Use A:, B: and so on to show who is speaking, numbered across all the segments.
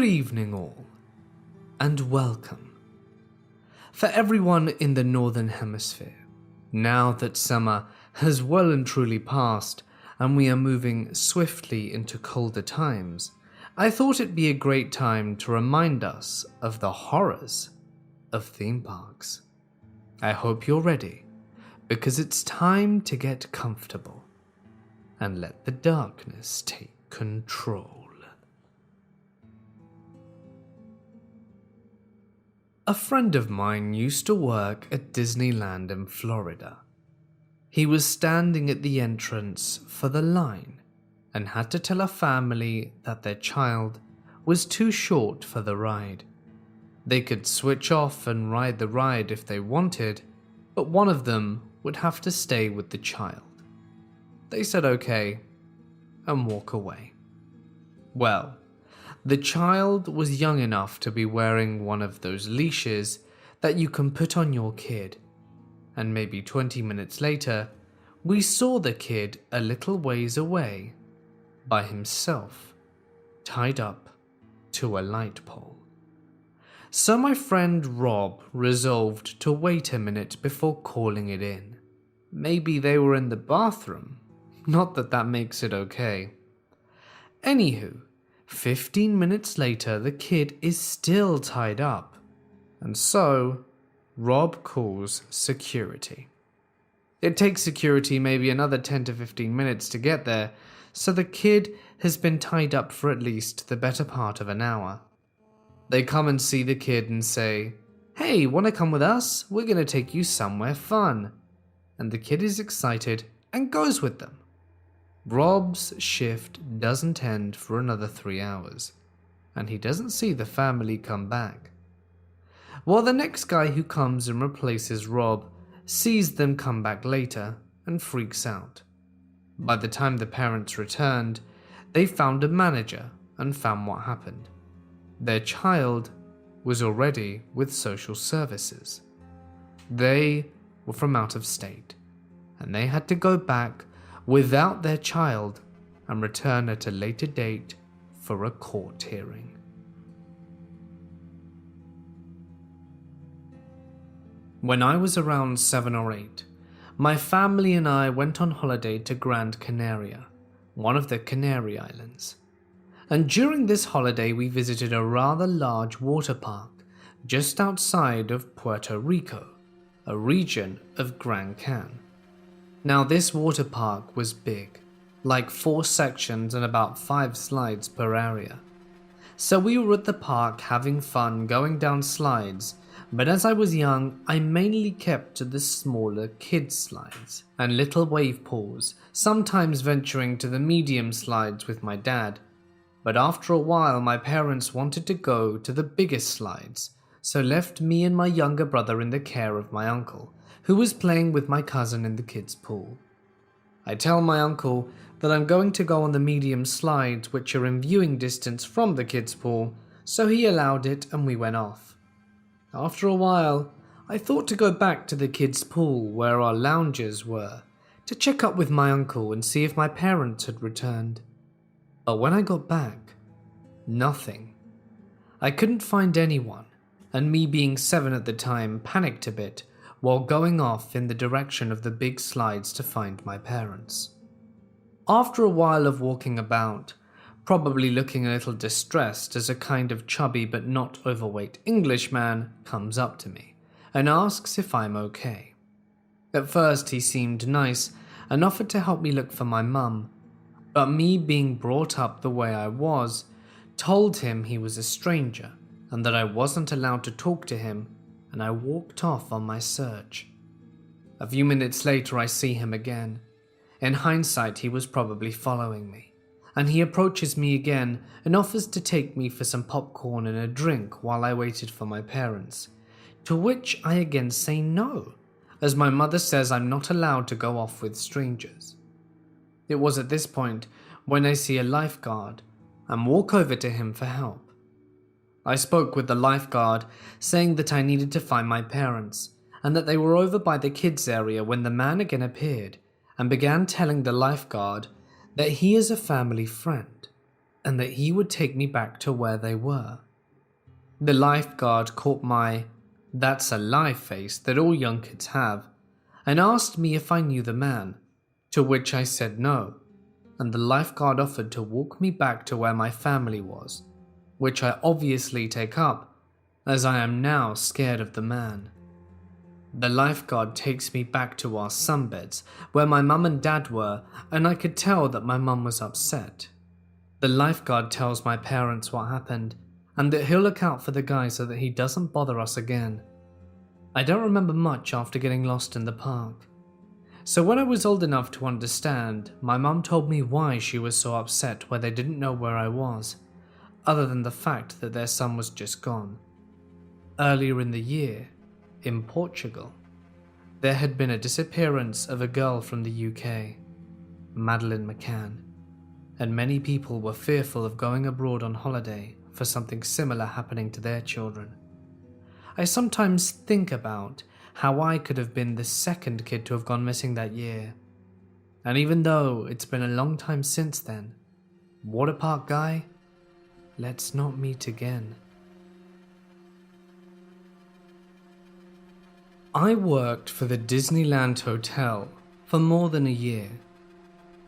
A: Good evening all, and welcome. For everyone in the Northern Hemisphere, now that summer has well and truly passed and we are moving swiftly into colder times, I thought it'd be a great time to remind us of the horrors of theme parks. I hope you're ready, because it's time to get comfortable and let the darkness take control. A friend of mine used to work at Disneyland in Florida. He was standing at the entrance for the line and had to tell a family that their child was too short for the ride. They could switch off and ride the ride if they wanted, but one of them would have to stay with the child. They said okay and walk away. Well, the child was young enough to be wearing one of those leashes that you can put on your kid, and maybe 20 minutes later, we saw the kid a little ways away, by himself, tied up to a light pole. So my friend Rob resolved to wait a minute before calling it in. Maybe they were in the bathroom, not that that makes it okay. Anywho, 15 minutes later, the kid is still tied up, and so Rob calls security. It takes security maybe another 10 to 15 minutes to get there, so the kid has been tied up for at least the better part of an hour. They come and see the kid and say, "Hey, wanna come with us? We're gonna take you somewhere fun." And the kid is excited and goes with them. Rob's shift doesn't end for another 3 hours, and he doesn't see the family come back. Well, the next guy who comes and replaces Rob sees them come back later and freaks out. By the time the parents returned, they found a manager and found what happened. Their child was already with social services. They were from out of state, and they had to go back without their child and return at a later date for a court hearing. When I was around 7 or 8, my family and I went on holiday to Gran Canaria, one of the Canary Islands. And during this holiday we visited a rather large water park just outside of Puerto Rico, a region of Gran Can. Now this water park was big, like 4 sections and about 5 slides per area. So we were at the park having fun going down slides, but as I was young, I mainly kept to the smaller kids slides and little wave pools, sometimes venturing to the medium slides with my dad. But after a while my parents wanted to go to the biggest slides, so left me and my younger brother in the care of my uncle, who was playing with my cousin in the kids' pool. I tell my uncle that I'm going to go on the medium slides, which are in viewing distance from the kids' pool, so he allowed it and we went off. After a while, I thought to go back to the kids' pool where our lounges were, to check up with my uncle and see if my parents had returned. But when I got back, nothing. I couldn't find anyone, and me being 7 at the time panicked a bit while going off in the direction of the big slides to find my parents. After a while of walking about, probably looking a little distressed as a kind of chubby but not overweight Englishman comes up to me and asks if I'm okay. At first he seemed nice and offered to help me look for my mum, but me being brought up the way I was, told him he was a stranger and that I wasn't allowed to talk to him, and I walked off on my search. A few minutes later I see him again. In hindsight he was probably following me, and he approaches me again and offers to take me for some popcorn and a drink while I waited for my parents, to which I again say no, as my mother says I'm not allowed to go off with strangers. It was at this point when I see a lifeguard and walk over to him for help. I spoke with the lifeguard, saying that I needed to find my parents, and that they were over by the kids area when the man again appeared and began telling the lifeguard that he is a family friend. and that he would take me back to where they were. The lifeguard caught my "that's a lie" face that all young kids have and asked me if I knew the man, to which I said no, and the lifeguard offered to walk me back to where my family was, which I obviously take up, as I am now scared of the man. The lifeguard takes me back to our sunbeds, where my mum and dad were, and I could tell that my mum was upset. The lifeguard tells my parents what happened, and that he'll look out for the guy so that he doesn't bother us again. I don't remember much after getting lost in the park. So when I was old enough to understand, my mum told me why she was so upset where they didn't know where I was, other than the fact that their son was just gone. Earlier in the year, in Portugal, there had been a disappearance of a girl from the UK, Madeleine McCann, and many people were fearful of going abroad on holiday for something similar happening to their children. I sometimes think about how I could have been the second kid to have gone missing that year. And even though it's been a long time since then, water park guy, let's not meet again. I worked for the Disneyland Hotel for more than a year.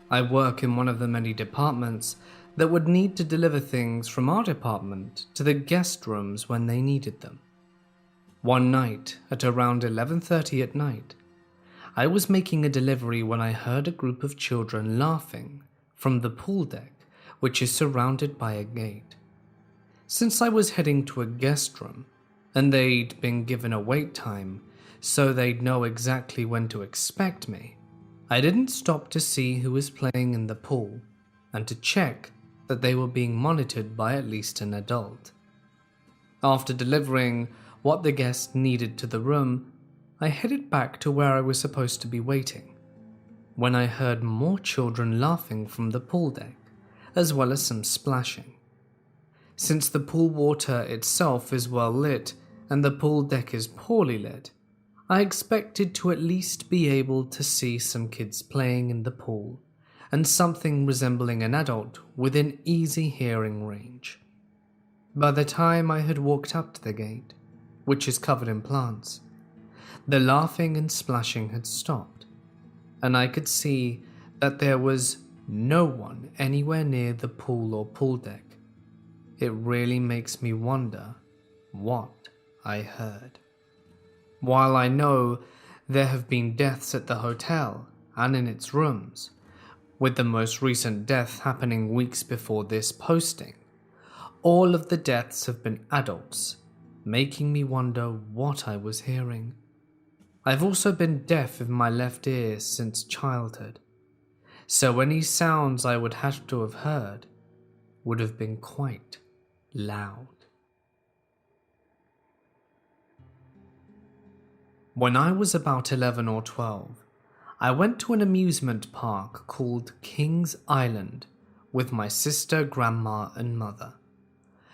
A: I work in one of the many departments that would need to deliver things from our department to the guest rooms when they needed them. One night, at around 11:30 at night, I was making a delivery when I heard a group of children laughing from the pool deck, which is surrounded by a gate. Since I was heading to a guest room, and they'd been given a wait time, so they'd know exactly when to expect me, I didn't stop to see who was playing in the pool, and to check that they were being monitored by at least an adult. After delivering what the guest needed to the room, I headed back to where I was supposed to be waiting, when I heard more children laughing from the pool deck, as well as some splashing. Since the pool water itself is well lit and the pool deck is poorly lit, I expected to at least be able to see some kids playing in the pool and something resembling an adult within easy hearing range. By the time I had walked up to the gate, which is covered in plants, the laughing and splashing had stopped, and I could see that there was no one anywhere near the pool or pool deck. It really makes me wonder what I heard. While I know there have been deaths at the hotel and in its rooms, with the most recent death happening weeks before this posting, all of the deaths have been adults, making me wonder what I was hearing. I've also been deaf in my left ear since childhood, so any sounds I would have to have heard would have been quite loud. When I was about 11 or 12, I went to an amusement park called King's Island with my sister, grandma, and mother.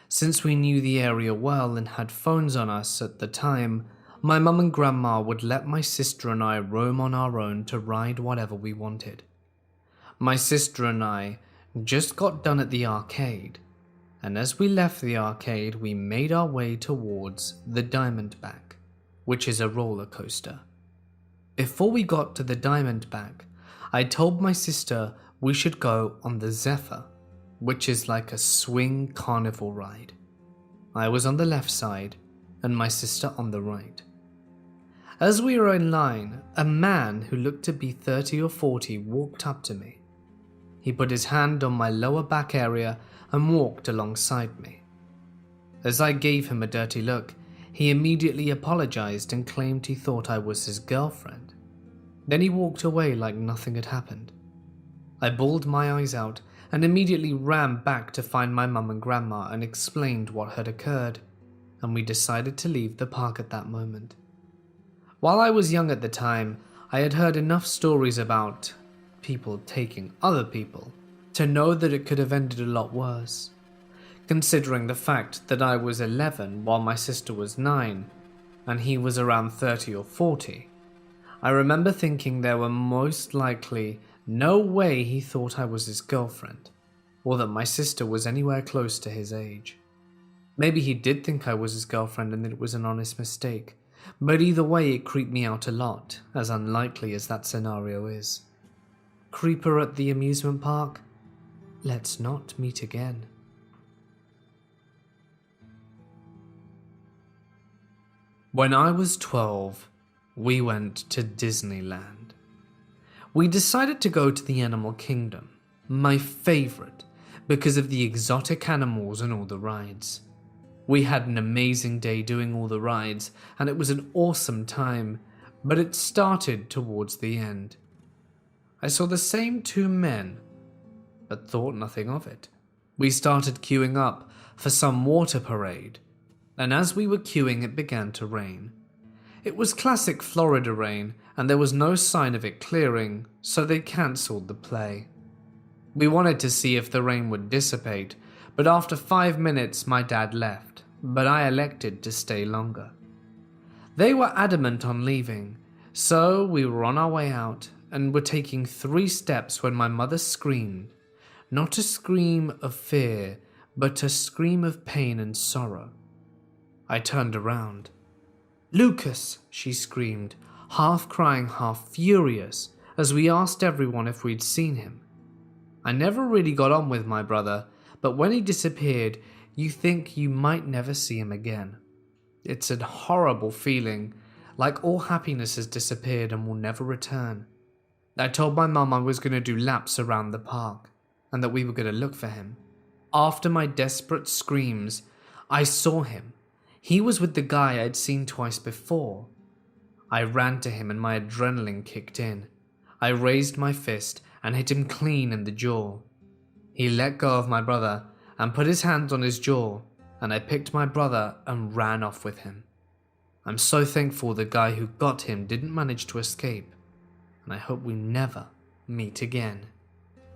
A: Since we knew the area well and had phones on us at the time, my mum and grandma would let my sister and I roam on our own to ride whatever we wanted. My sister and I just got done at the arcade, and as we left the arcade, we made our way towards the Diamondback, which is a roller coaster. Before we got to the Diamondback, I told my sister we should go on the Zephyr, which is like a swing carnival ride. I was on the left side and my sister on the right. As we were in line, a man who looked to be 30 or 40 walked up to me. He put his hand on my lower back area and walked alongside me. As I gave him a dirty look, he immediately apologized and claimed he thought I was his girlfriend. Then he walked away like nothing had happened. I bawled my eyes out and immediately ran back to find my mum and grandma and explained what had occurred, and we decided to leave the park at that moment. While I was young at the time, I had heard enough stories about people taking other people to know that it could have ended a lot worse. Considering the fact that I was 11 while my sister was 9, and he was around 30 or 40, I remember thinking there were most likely no way he thought I was his girlfriend. or that my sister was anywhere close to his age. Maybe he did think I was his girlfriend and that it was an honest mistake, but either way it creeped me out a lot, as unlikely as that scenario is. Creeper at the amusement park? Let's not meet again. When I was 12, we went to Disneyland. We decided to go to the Animal Kingdom, my favorite, because of the exotic animals and all the rides. We had an amazing day doing all the rides, and it was an awesome time, but it started towards the end. I saw the same two men, but thought nothing of it. We started queuing up for some water parade, and as we were queuing it began to rain. It was classic Florida rain, and there was no sign of it clearing, so they cancelled the play. We wanted to see if the rain would dissipate, but after 5 minutes my dad left, but I elected to stay longer. They were adamant on leaving, so we were on our way out and were taking 3 steps when my mother screamed, not a scream of fear, but a scream of pain and sorrow. I turned around. "Lucas!" she screamed, half crying, half furious, as we asked everyone if we'd seen him. I never really got on with my brother, but when he disappeared, you think you might never see him again. It's a horrible feeling, like all happiness has disappeared and will never return. I told my mum I was going to do laps around the park, and that we were going to look for him. After my desperate screams, I saw him. He was with the guy I'd seen twice before. I ran to him and my adrenaline kicked in. I raised my fist and hit him clean in the jaw. He let go of my brother and put his hands on his jaw, and I picked my brother and ran off with him. I'm so thankful the guy who got him didn't manage to escape, and I hope we never meet again,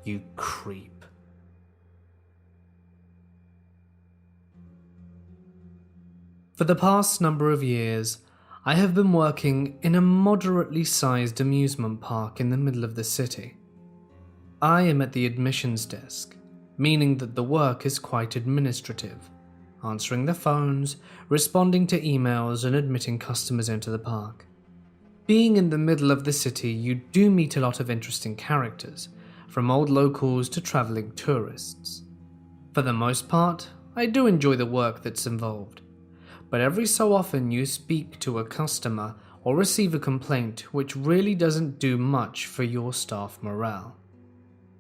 A: you creep. For the past number of years, I have been working in a moderately sized amusement park in the middle of the city. I am at the admissions desk, meaning that the work is quite administrative, answering the phones, responding to emails, and admitting customers into the park. Being in the middle of the city, you do meet a lot of interesting characters, from old locals to traveling tourists. For the most part, I do enjoy the work that's involved, but every so often you speak to a customer or receive a complaint which really doesn't do much for your staff morale.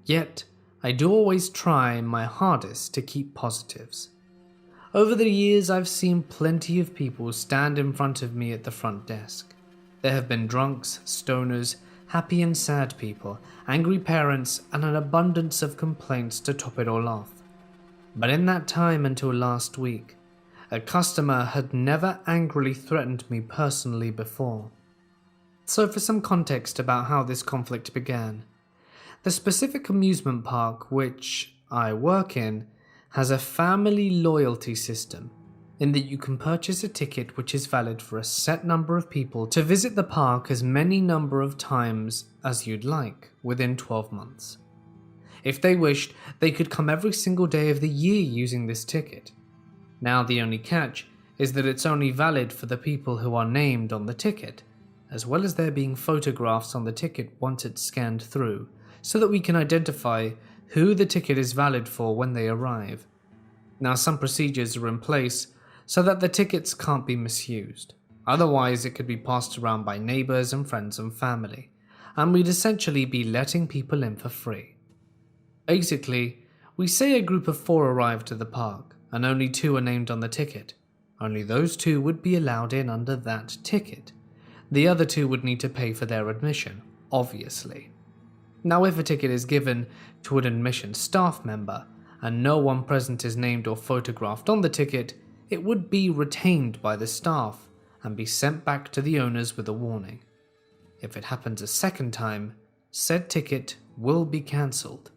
A: Yet, I do always try my hardest to keep positives. Over the years, I've seen plenty of people stand in front of me at the front desk. There have been drunks, stoners, happy and sad people, angry parents, and an abundance of complaints to top it all off. But in that time until last week, a customer had never angrily threatened me personally before. So for some context about how this conflict began, the specific amusement park which I work in has a family loyalty system in that you can purchase a ticket which is valid for a set number of people to visit the park as many number of times as you'd like within 12 months. If they wished, they could come every single day of the year using this ticket. Now the only catch is that it's only valid for the people who are named on the ticket, as well as there being photographs on the ticket once it's scanned through, so that we can identify who the ticket is valid for when they arrive. Now some procedures are in place so that the tickets can't be misused, otherwise it could be passed around by neighbours and friends and family, and we'd essentially be letting people in for free. Basically, we say a group of 4 arrived to the park, and only 2 are named on the ticket. Only those 2 would be allowed in under that ticket. The other 2 would need to pay for their admission, obviously. Now if a ticket is given to an admission staff member, and no one present is named or photographed on the ticket, it would be retained by the staff and be sent back to the owners with a warning. If it happens a second time, said ticket will be cancelled.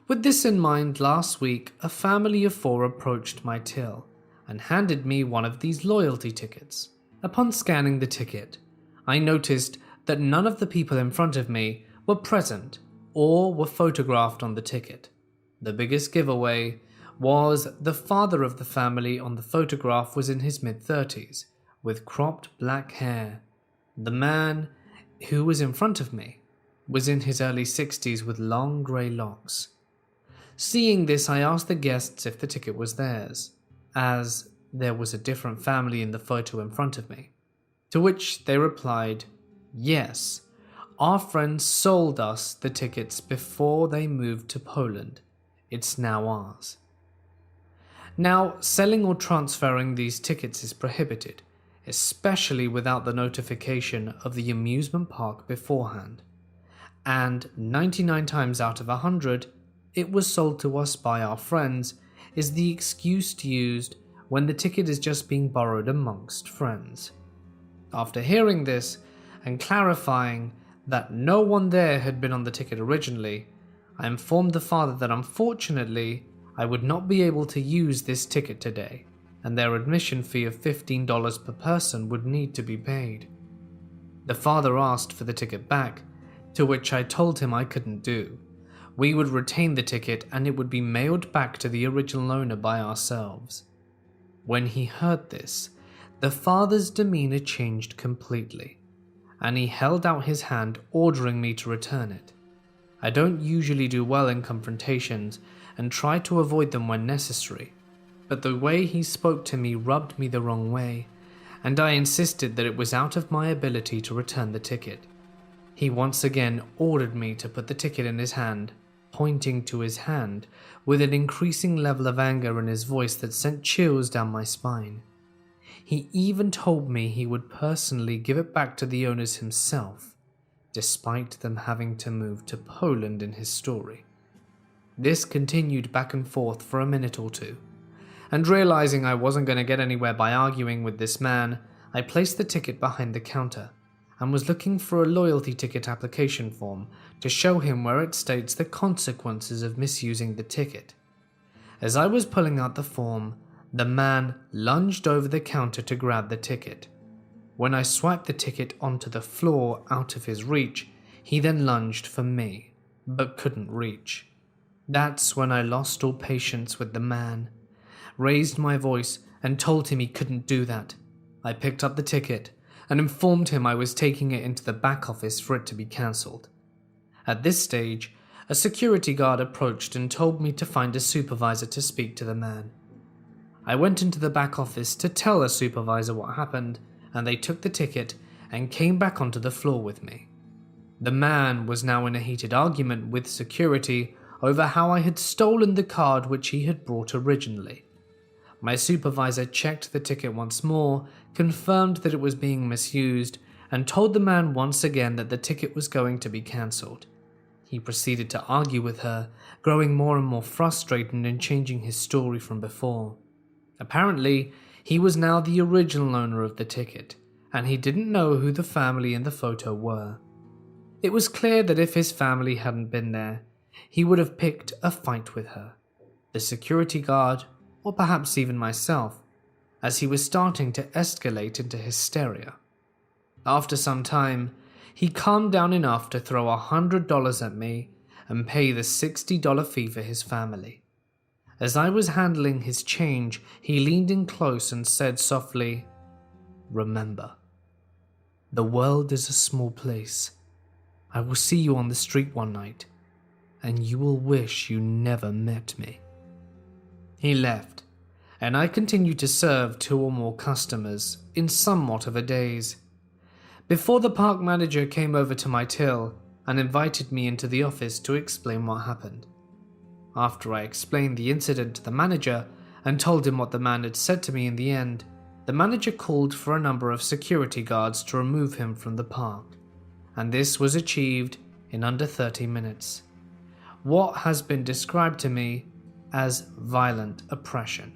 A: With this in mind, last week, a family of 4 approached my till and handed me one of these loyalty tickets. Upon scanning the ticket, I noticed that none of the people in front of me were present or were photographed on the ticket. The biggest giveaway was the father of the family on the photograph was in his mid-30s, with cropped black hair. The man who was in front of me was in his early 60s with long grey locks. Seeing this, I asked the guests if the ticket was theirs, as there was a different family in the photo in front of me. To which they replied, yes, our friends sold us the tickets before they moved to Poland. It's now ours. Now, selling or transferring these tickets is prohibited, especially without the notification of the amusement park beforehand. And 99 times out of 100, it was sold to us by our friends is the excuse used when the ticket is just being borrowed amongst friends. After hearing this and clarifying that no one there had been on the ticket originally, I informed the father that unfortunately I would not be able to use this ticket today, and their admission fee of $15 per person would need to be paid. The father asked for the ticket back, to which I told him I couldn't do. We would retain the ticket and it would be mailed back to the original owner by ourselves. When he heard this, the father's demeanor changed completely, and he held out his hand ordering me to return it. I don't usually do well in confrontations and try to avoid them when necessary, but the way he spoke to me rubbed me the wrong way, and I insisted that it was out of my ability to return the ticket. He once again ordered me to put the ticket in his hand, pointing to his hand with an increasing level of anger in his voice that sent chills down my spine. He even told me he would personally give it back to the owners himself, despite them having to move to Poland in his story. This continued back and forth for a minute or two, and realizing I wasn't going to get anywhere by arguing with this man, I placed the ticket behind the counter and was looking for a loyalty ticket application form to show him where it states the consequences of misusing the ticket. As I was pulling out the form, the man lunged over the counter to grab the ticket. When I swiped the ticket onto the floor out of his reach, he then lunged for me, but couldn't reach. That's when I lost all patience with the man, raised my voice and told him he couldn't do that. I picked up the ticket and informed him I was taking it into the back office for it to be cancelled. At this stage, a security guard approached and told me to find a supervisor to speak to the man. I went into the back office to tell a supervisor what happened, and they took the ticket and came back onto the floor with me. The man was now in a heated argument with security over how I had stolen the card which he had brought originally. My supervisor checked the ticket once more, confirmed that it was being misused, and told the man once again that the ticket was going to be cancelled. He proceeded to argue with her, growing more and more frustrated and changing his story from before. Apparently, he was now the original owner of the ticket, and he didn't know who the family in the photo were. It was clear that if his family hadn't been there, he would have picked a fight with her, the security guard, or perhaps even myself, as he was starting to escalate into hysteria. After some time, he calmed down enough to throw $100 at me and pay the $60 fee for his family. As I was handling his change, he leaned in close and said softly, "Remember, the world is a small place. I will see you on the street one night, and you will wish you never met me." He left, and I continued to serve 2 or more customers in somewhat of a daze. Before the park manager came over to my till and invited me into the office to explain what happened. After I explained the incident to the manager and told him what the man had said to me in the end, the manager called for a number of security guards to remove him from the park, and this was achieved in under 30 minutes. What has been described to me as violent oppression.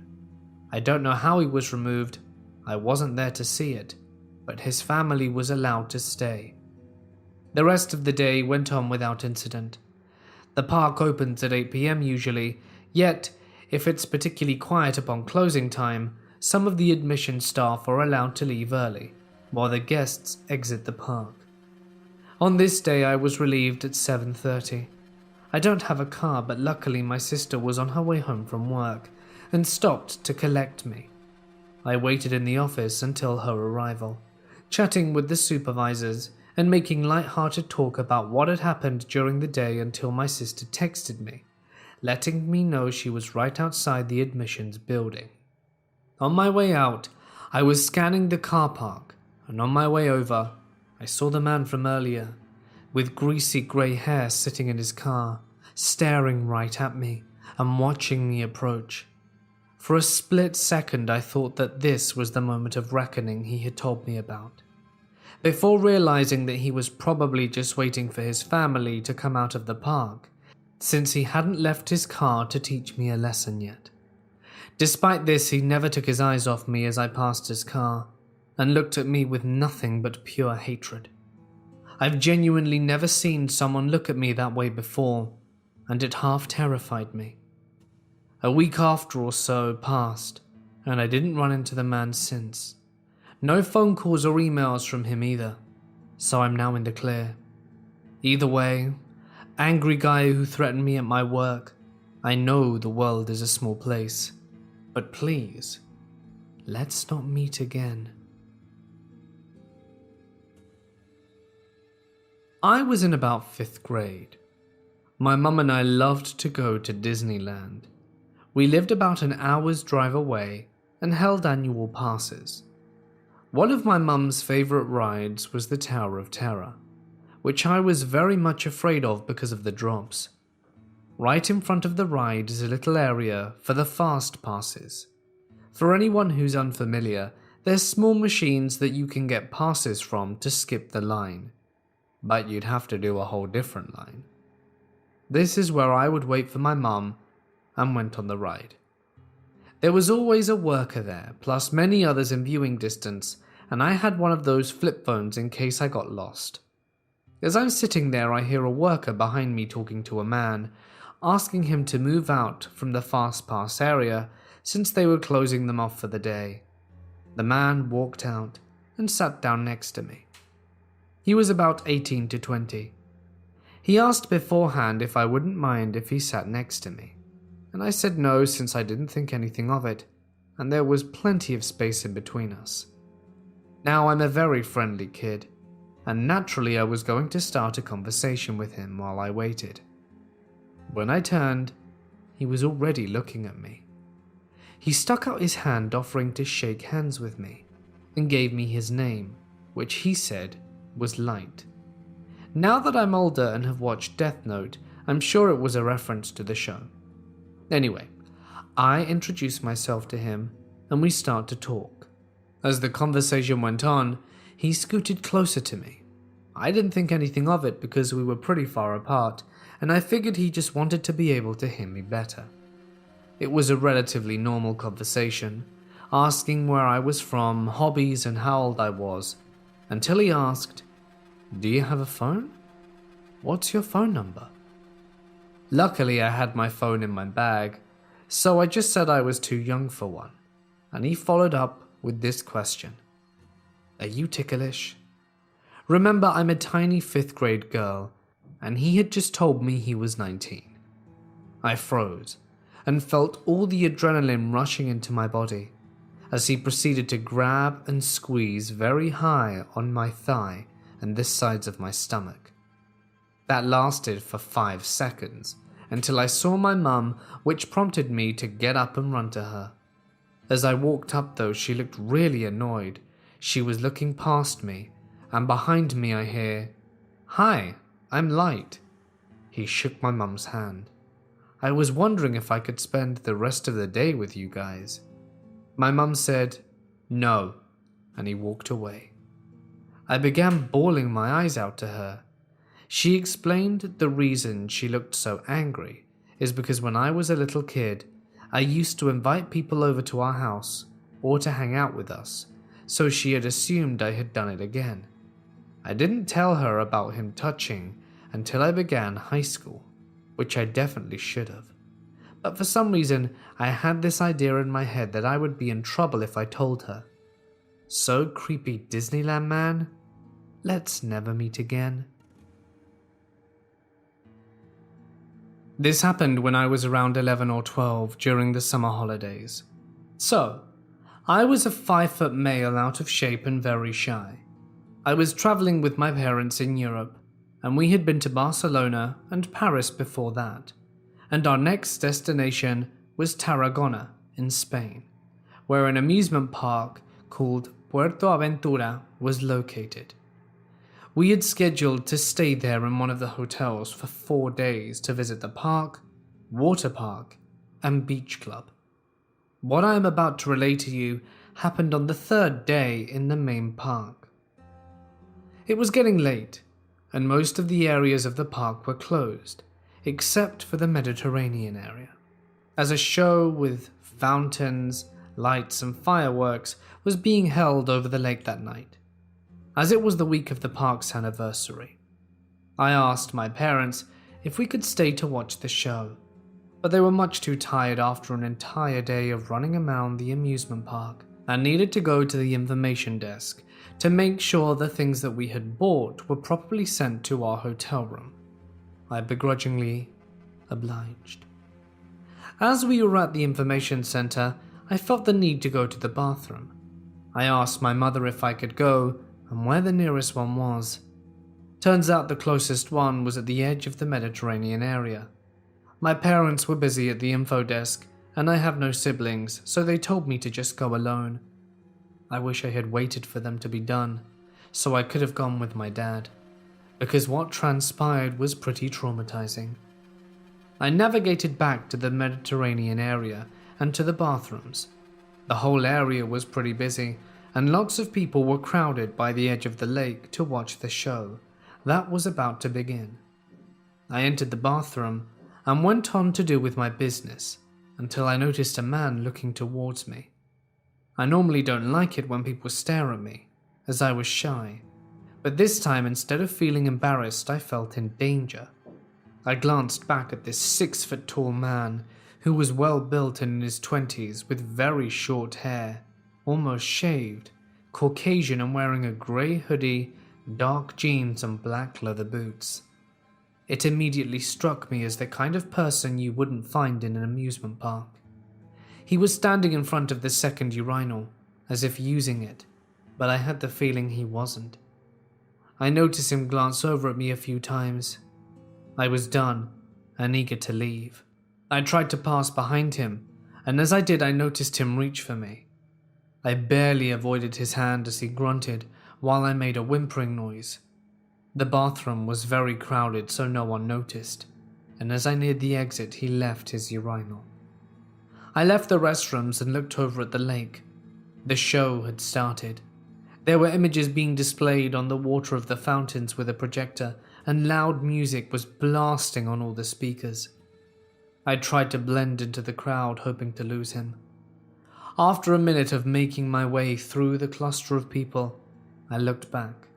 A: I don't know how he was removed, I wasn't there to see it, but his family was allowed to stay. The rest of the day went on without incident. The park opens at 8 p.m. usually, yet if it's particularly quiet upon closing time, some of the admission staff are allowed to leave early, while the guests exit the park. On this day I was relieved at 7:30. I don't have a car, but luckily my sister was on her way home from work and stopped to collect me. I waited in the office until her arrival, chatting with the supervisors and making light-hearted talk about what had happened during the day until my sister texted me, letting me know she was right outside the admissions building. On my way out, I was scanning the car park, and on my way over, I saw the man from earlier, with greasy grey hair sitting in his car, staring right at me and watching me approach. For a split second I thought that this was the moment of reckoning he had told me about, before realizing that he was probably just waiting for his family to come out of the park, since he hadn't left his car to teach me a lesson yet. Despite this, he never took his eyes off me as I passed his car, and looked at me with nothing but pure hatred. I've genuinely never seen someone look at me that way before, and it half terrified me. A week after or so passed, and I didn't run into the man since. No phone calls or emails from him either, so I'm now in the clear. Either way, angry guy who threatened me at my work, I know the world is a small place, but please, let's not meet again. I was in about 5th grade. My mum and I loved to go to Disneyland. We lived about an hour's drive away and held annual passes. One of my mum's favourite rides was the Tower of Terror, which I was very much afraid of because of the drops. Right in front of the ride is a little area for the fast passes. For anyone who's unfamiliar, they're small machines that you can get passes from to skip the line, but you'd have to do a whole different line. This is where I would wait for my mum and went on the ride. There was always a worker there, plus many others in viewing distance, and I had one of those flip phones in case I got lost. As I'm sitting there, I hear a worker behind me talking to a man, asking him to move out from the fast pass area since they were closing them off for the day. The man walked out and sat down next to me. He was about 18 to 20. He asked beforehand if I wouldn't mind if he sat next to me, and I said no since I didn't think anything of it, and there was plenty of space in between us. Now I'm a very friendly kid, and naturally I was going to start a conversation with him while I waited. When I turned, he was already looking at me. He stuck out his hand offering to shake hands with me, and gave me his name, which he said was Light. Now that I'm older and have watched Death Note, I'm sure it was a reference to the show. Anyway, I introduced myself to him and we start to talk. As the conversation went on, he scooted closer to me. I didn't think anything of it because we were pretty far apart, and I figured he just wanted to be able to hear me better. It was a relatively normal conversation, asking where I was from, hobbies and how old I was, until he asked, "Do you have a phone? What's your phone number?" Luckily, I had my phone in my bag, so I just said I was too young for one, and he followed up with this question: "Are you ticklish?" Remember, I'm a tiny 5th grade girl, and he had just told me he was 19. I froze and felt all the adrenaline rushing into my body as he proceeded to grab and squeeze very high on my thigh and the sides of my stomach. That lasted for 5 seconds until I saw my mum, which prompted me to get up and run to her. As I walked up though, she looked really annoyed. She was looking past me, and behind me I hear, "Hi, I'm Light." He shook my mum's hand. "I was wondering if I could spend the rest of the day with you guys." My mum said, "No," and he walked away. I began bawling my eyes out to her. She explained the reason she looked so angry is because when I was a little kid, I used to invite people over to our house or to hang out with us, so she had assumed I had done it again. I didn't tell her about him touching until I began high school, which I definitely should have. But for some reason, I had this idea in my head that I would be in trouble if I told her. So creepy, Disneyland man, let's never meet again. This happened when I was around 11 or 12 during the summer holidays. So, I was a 5-foot male out of shape and very shy. I was traveling with my parents in Europe, and we had been to Barcelona and Paris before that, and our next destination was Tarragona in Spain, where an amusement park called Puerto Aventura was located. We had scheduled to stay there in one of the hotels for 4 days to visit the park, water park, and beach club. What I am about to relate to you happened on the 3rd day in the main park. It was getting late, and most of the areas of the park were closed, except for the Mediterranean area, as a show with fountains, lights, and fireworks was being held over the lake that night. As it was the week of the park's anniversary, I asked my parents if we could stay to watch the show, but they were much too tired after an entire day of running around the amusement park and needed to go to the information desk to make sure the things that we had bought were properly sent to our hotel room. I begrudgingly obliged. As we were at the information center, I felt the need to go to the bathroom. I asked my mother if I could go and where the nearest one was. Turns out the closest one was at the edge of the Mediterranean area. My parents were busy at the info desk, and I have no siblings, so they told me to just go alone. I wish I had waited for them to be done, so I could have gone with my dad, because what transpired was pretty traumatizing. I navigated back to the Mediterranean area and to the bathrooms. The whole area was pretty busy, and lots of people were crowded by the edge of the lake to watch the show that was about to begin. I entered the bathroom and went on to do with my business until I noticed a man looking towards me. I normally don't like it when people stare at me, as I was shy, but this time instead of feeling embarrassed, I felt in danger. I glanced back at this 6-foot-tall man who was well built and in his 20s with very short hair, almost shaved, Caucasian and wearing a grey hoodie, dark jeans and black leather boots. It immediately struck me as the kind of person you wouldn't find in an amusement park. He was standing in front of the second urinal, as if using it, but I had the feeling he wasn't. I noticed him glance over at me a few times. I was done and eager to leave. I tried to pass behind him, and as I did I noticed him reach for me. I barely avoided his hand as he grunted while I made a whimpering noise. The bathroom was very crowded, so no one noticed, and as I neared the exit, he left his urinal. I left the restrooms and looked over at the lake. The show had started. There were images being displayed on the water of the fountains with a projector, and loud music was blasting on all the speakers. I tried to blend into the crowd, hoping to lose him. After a minute of making my way through the cluster of people, I looked back,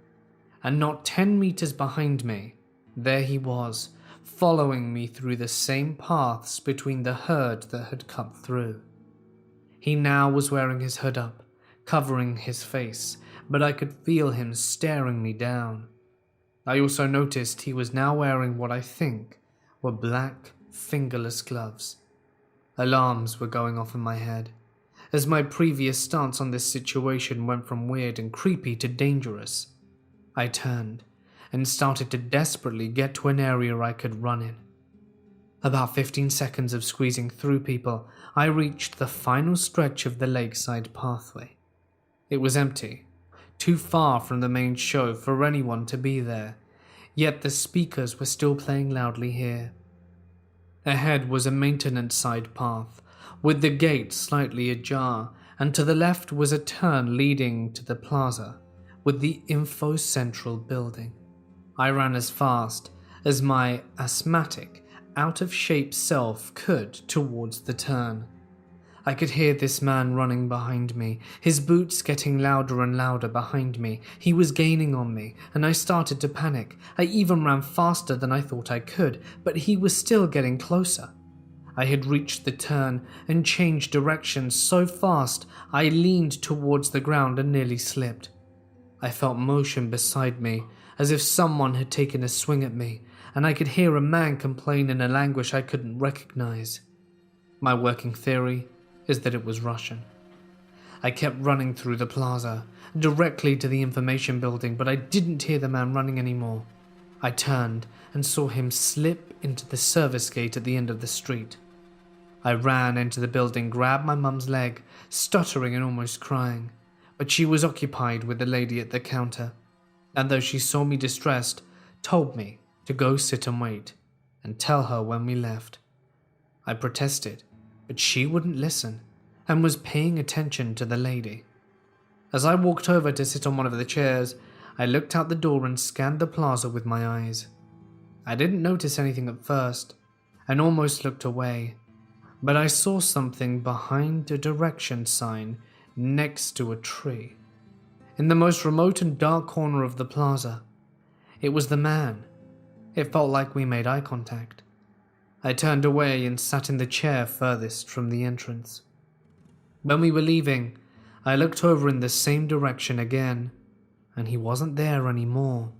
A: and not 10 meters behind me, there he was, following me through the same paths between the herd that had cut through. He now was wearing his hood up, covering his face, but I could feel him staring me down. I also noticed he was now wearing what I think were black, fingerless gloves. Alarms were going off in my head, as my previous stance on this situation went from weird and creepy to dangerous. I turned and started to desperately get to an area I could run in. About 15 seconds of squeezing through people, I reached the final stretch of the lakeside pathway. It was empty, too far from the main show for anyone to be there, yet the speakers were still playing loudly here. Ahead was a maintenance side path, with the gate slightly ajar, and to the left was a turn leading to the plaza, with the Info Central building. I ran as fast as my asthmatic, out-of-shape self could towards the turn. I could hear this man running behind me, his boots getting louder and louder behind me. He was gaining on me, and I started to panic. I even ran faster than I thought I could, but he was still getting closer. I had reached the turn and changed direction so fast I leaned towards the ground and nearly slipped. I felt motion beside me as if someone had taken a swing at me, and I could hear a man complain in a language I couldn't recognize. My working theory is that it was Russian. I kept running through the plaza, directly to the information building, but I didn't hear the man running anymore. I turned and saw him slip into the service gate at the end of the street. I ran into the building, grabbed my mum's leg, stuttering and almost crying, but she was occupied with the lady at the counter, and though she saw me distressed, told me to go sit and wait, and tell her when we left. I protested, but she wouldn't listen, and was paying attention to the lady. As I walked over to sit on one of the chairs, I looked out the door and scanned the plaza with my eyes. I didn't notice anything at first, and almost looked away, but I saw something behind a direction sign next to a tree. In the most remote and dark corner of the plaza, it was the man. It felt like we made eye contact. I turned away and sat in the chair furthest from the entrance. When we were leaving, I looked over in the same direction again, and he wasn't there anymore.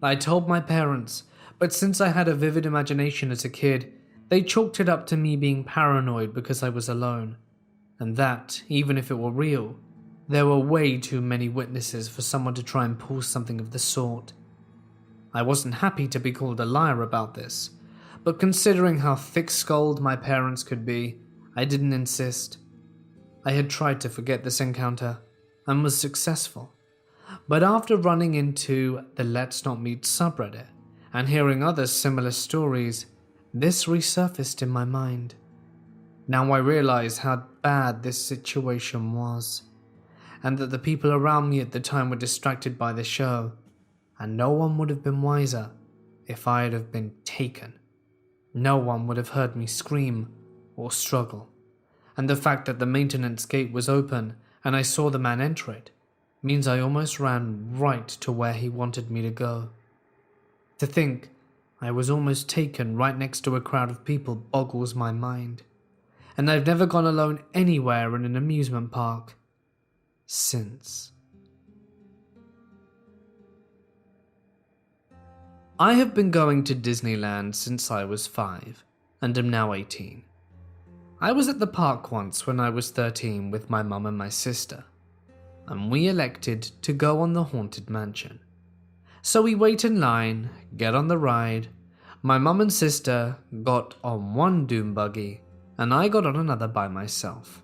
A: I told my parents, but since I had a vivid imagination as a kid, they chalked it up to me being paranoid because I was alone, and that, even if it were real, there were way too many witnesses for someone to try and pull something of the sort. I wasn't happy to be called a liar about this, but considering how thick-skulled my parents could be, I didn't insist. I had tried to forget this encounter, and was successful. But after running into the Let's Not Meet subreddit, and hearing other similar stories, this resurfaced in my mind. Now I realize how bad this situation was, and that the people around me at the time were distracted by the show, and no one would have been wiser if I had have been taken. No one would have heard me scream or struggle, and the fact that the maintenance gate was open and I saw the man enter it means I almost ran right to where he wanted me to go. To think I was almost taken right next to a crowd of people boggles my mind, and I've never gone alone anywhere in an amusement park since. I have been going to Disneyland since I was 5 and am now 18. I was at the park once when I was 13 with my mum and my sister, and we elected to go on the Haunted Mansion. So we wait in line, get on the ride. My mum and sister got on one doom buggy, and I got on another by myself.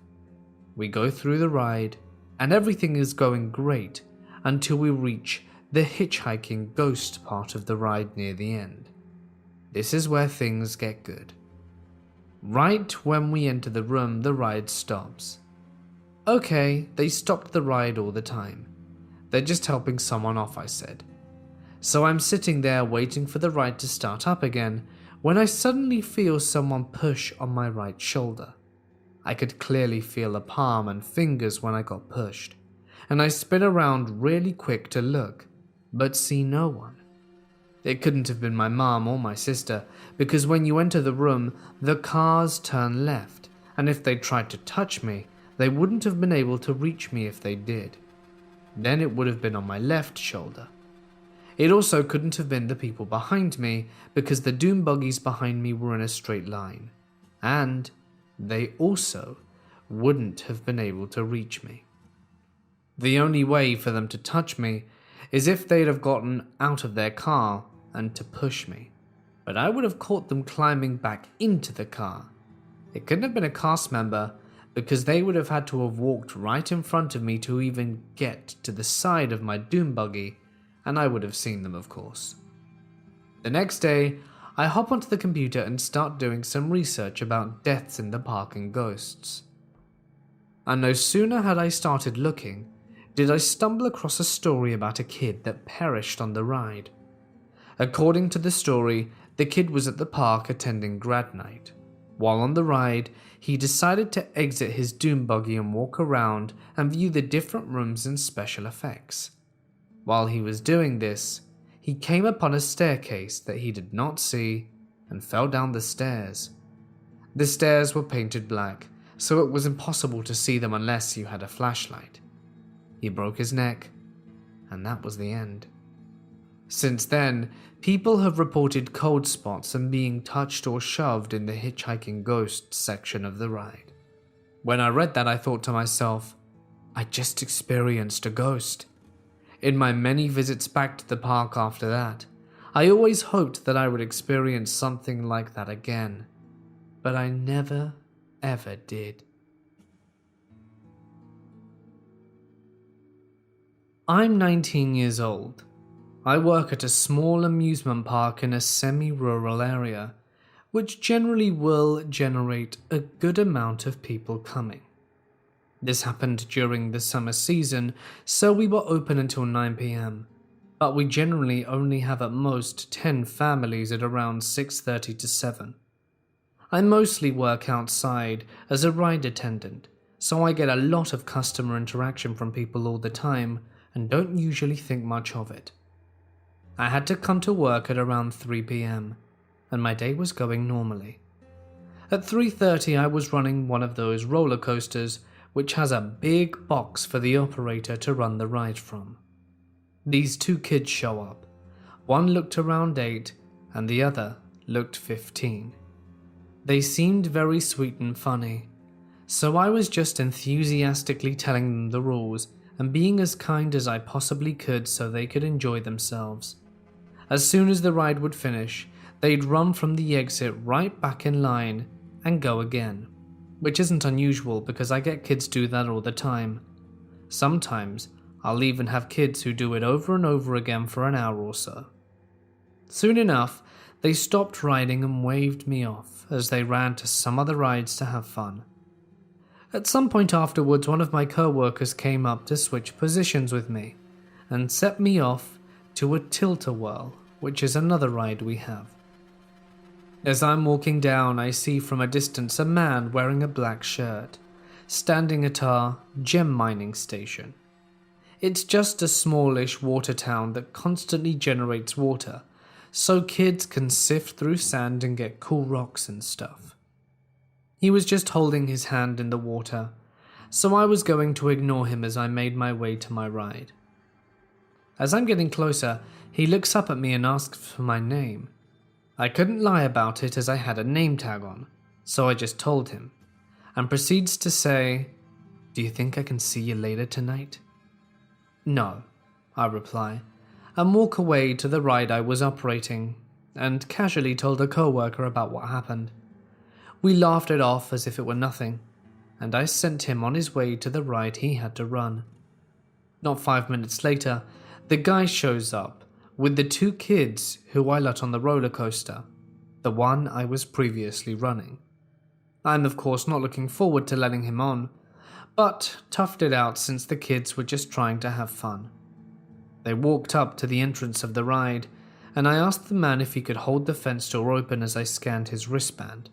A: We go through the ride, and everything is going great until we reach the hitchhiking ghost part of the ride near the end. This is where things get good. Right when we enter the room, the ride stops. Okay, they stopped the ride all the time. They're just helping someone off, I said. So I'm sitting there waiting for the ride to start up again when I suddenly feel someone push on my right shoulder. I could clearly feel a palm and fingers when I got pushed, and I spin around really quick to look, but see no one. It couldn't have been my mom or my sister, because when you enter the room, the cars turn left, and if they tried to touch me, they wouldn't have been able to reach me if they did. Then it would have been on my left shoulder. It also couldn't have been the people behind me, because the doom buggies behind me were in a straight line, and they also wouldn't have been able to reach me. The only way for them to touch me is if they'd have gotten out of their car and to push me, but I would have caught them climbing back into the car. It couldn't have been a cast member, because they would have had to have walked right in front of me to even get to the side of my doom buggy, and I would have seen them, of course. The next day, I hop onto the computer and start doing some research about deaths in the park and ghosts. And no sooner had I started looking, did I stumble across a story about a kid that perished on the ride. According to the story, the kid was at the park attending grad night. While on the ride, he decided to exit his doom buggy and walk around and view the different rooms and special effects. While he was doing this, he came upon a staircase that he did not see and fell down the stairs. The stairs were painted black, so it was impossible to see them unless you had a flashlight. He broke his neck, and that was the end. Since then, people have reported cold spots and being touched or shoved in the hitchhiking ghost section of the ride. When I read that, I thought to myself, I just experienced a ghost. In my many visits back to the park after that, I always hoped that I would experience something like that again, but I never, ever did. I'm 19 years old. I work at a small amusement park in a semi-rural area, which generally will generate a good amount of people coming. This happened during the summer season, so we were open until 9 p.m, but we generally only have at most 10 families at around 6:30 to 7. I mostly work outside as a ride attendant, so I get a lot of customer interaction from people all the time and don't usually think much of it. I had to come to work at around 3 p.m, and my day was going normally. At 3:30 I was running one of those roller coasters which has a big box for the operator to run the ride from. These two kids show up. One looked around 8 and the other looked 15. They seemed very sweet and funny, so I was just enthusiastically telling them the rules and being as kind as I possibly could so they could enjoy themselves. As soon as the ride would finish, they'd run from the exit right back in line and go again, which isn't unusual because I get kids do that all the time. Sometimes I'll even have kids who do it over and over again for an hour or so. Soon enough, they stopped riding and waved me off as they ran to some other rides to have fun. At some point afterwards, one of my co-workers came up to switch positions with me and set me off to a tilt-a-whirl, which is another ride we have. As I'm walking down, I see from a distance a man wearing a black shirt, standing at our gem mining station. It's just a smallish water town that constantly generates water, so kids can sift through sand and get cool rocks and stuff. He was just holding his hand in the water, so I was going to ignore him as I made my way to my ride. As I'm getting closer, he looks up at me and asks for my name. I couldn't lie about it as I had a name tag on, so I just told him, and proceeds to say, "Do you think I can see you later tonight?" "No," I reply, and walk away to the ride I was operating, and casually told a co-worker about what happened. We laughed it off as if it were nothing, and I sent him on his way to the ride he had to run. Not 5 minutes later, the guy shows up with the two kids who I let on the roller coaster, the one I was previously running. I'm of course not looking forward to letting him on, but toughed it out since the kids were just trying to have fun. They walked up to the entrance of the ride, and I asked the man if he could hold the fence door open as I scanned his wristband.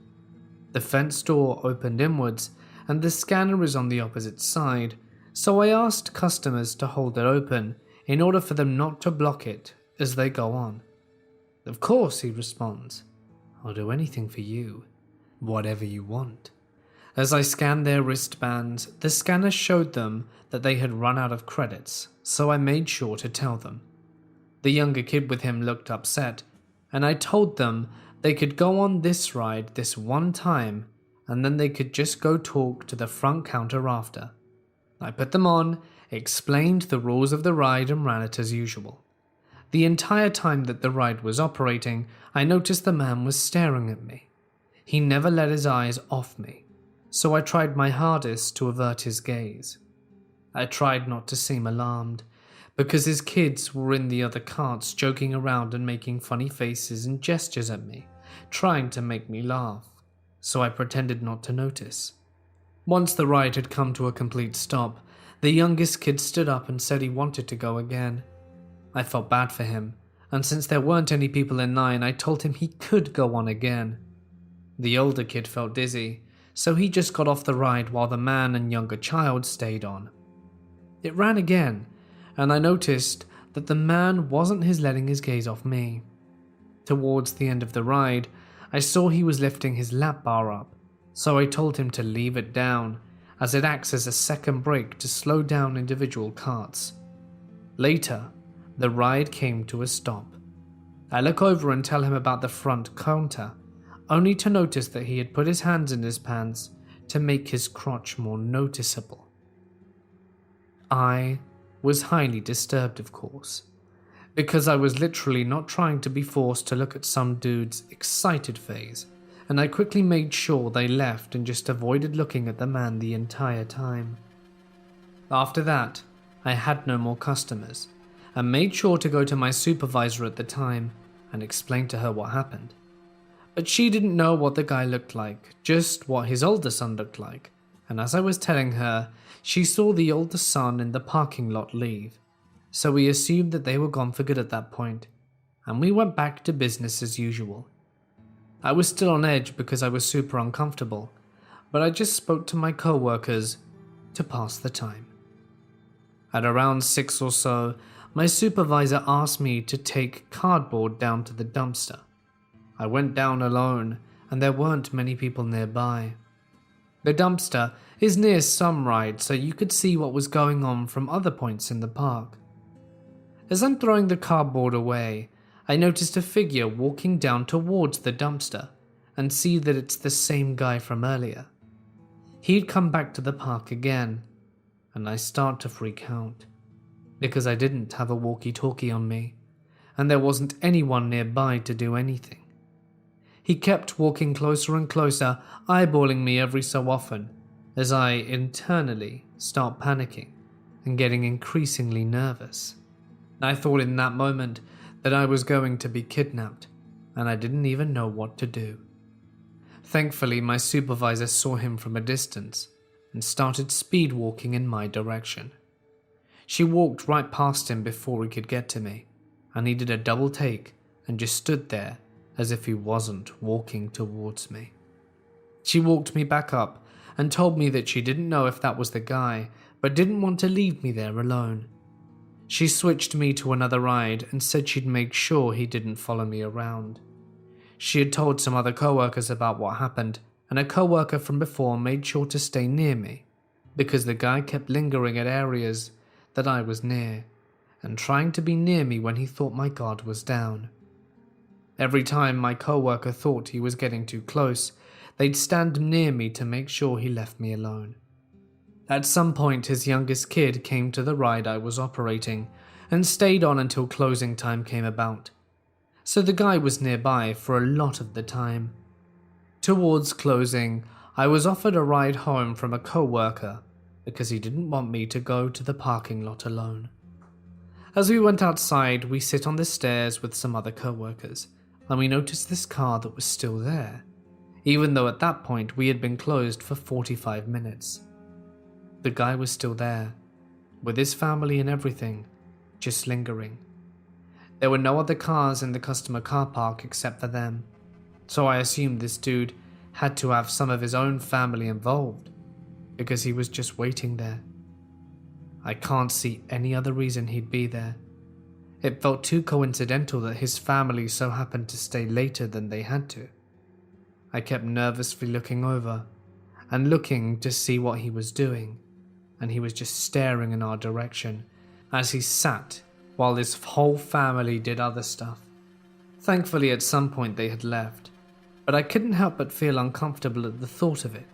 A: The fence door opened inwards, and the scanner is on the opposite side, so I asked customers to hold it open in order for them not to block it as they go on. "Of course," he responds. "I'll do anything for you, whatever you want." As I scanned their wristbands, the scanner showed them that they had run out of credits, so I made sure to tell them. The younger kid with him looked upset, and I told them they could go on this ride this one time, and then they could just go talk to the front counter after. I put them on, explained the rules of the ride, and ran it as usual. The entire time that the ride was operating, I noticed the man was staring at me. He never let his eyes off me, so I tried my hardest to avert his gaze. I tried not to seem alarmed, because his kids were in the other carts joking around and making funny faces and gestures at me, trying to make me laugh, so I pretended not to notice. Once the ride had come to a complete stop, the youngest kid stood up and said he wanted to go again. I felt bad for him, and since there weren't any people in line, I told him he could go on again. The older kid felt dizzy, so he just got off the ride while the man and younger child stayed on. It ran again, and I noticed that the man wasn't letting his gaze off me. Towards the end of the ride, I saw he was lifting his lap bar up, so I told him to leave it down, as it acts as a second brake to slow down individual carts. Later, the ride came to a stop. I look over and tell him about the front counter, only to notice that he had put his hands in his pants to make his crotch more noticeable. I was highly disturbed, of course, because I was literally not trying to be forced to look at some dude's excited face, and I quickly made sure they left and just avoided looking at the man the entire time. After that, I had no more customers, and made sure to go to my supervisor at the time and explain to her what happened. But she didn't know what the guy looked like, just what his older son looked like, and as I was telling her, she saw the older son in the parking lot leave, so we assumed that they were gone for good at that point, and we went back to business as usual. I was still on edge because I was super uncomfortable, but I just spoke to my co-workers to pass the time. At around 6 or so, my supervisor asked me to take cardboard down to the dumpster. I went down alone, and there weren't many people nearby. The dumpster is near some rides, so you could see what was going on from other points in the park. As I'm throwing the cardboard away, I noticed a figure walking down towards the dumpster and see that it's the same guy from earlier. He'd come back to the park again, and I start to freak out because I didn't have a walkie-talkie on me, and there wasn't anyone nearby to do anything. He kept walking closer and closer, eyeballing me every so often, as I internally start panicking and getting increasingly nervous. I thought in that moment that I was going to be kidnapped, and I didn't even know what to do. Thankfully, my supervisor saw him from a distance and started speed walking in my direction. She walked right past him before he could get to me, and he did a double take and just stood there as if he wasn't walking towards me. She walked me back up and told me that she didn't know if that was the guy, but didn't want to leave me there alone. She switched me to another ride and said she'd make sure he didn't follow me around. She had told some other co-workers about what happened, and a co-worker from before made sure to stay near me because the guy kept lingering at areas that I was near and trying to be near me when he thought my guard was down. Every time my co-worker thought he was getting too close, they'd stand near me to make sure he left me alone. At some point, his youngest kid came to the ride I was operating and stayed on until closing time came about. So the guy was nearby for a lot of the time. Towards closing, I was offered a ride home from a co-worker because he didn't want me to go to the parking lot alone. As we went outside, we sit on the stairs with some other co-workers, and we noticed this car that was still there, even though at that point we had been closed for 45 minutes. The guy was still there, with his family and everything, just lingering. There were no other cars in the customer car park except for them, so I assumed this dude had to have some of his own family involved, because he was just waiting there. I can't see any other reason he'd be there. It felt too coincidental that his family so happened to stay later than they had to. I kept nervously looking over and looking to see what he was doing, and he was just staring in our direction as he sat while his whole family did other stuff. Thankfully, at some point they had left, but I couldn't help but feel uncomfortable at the thought of it.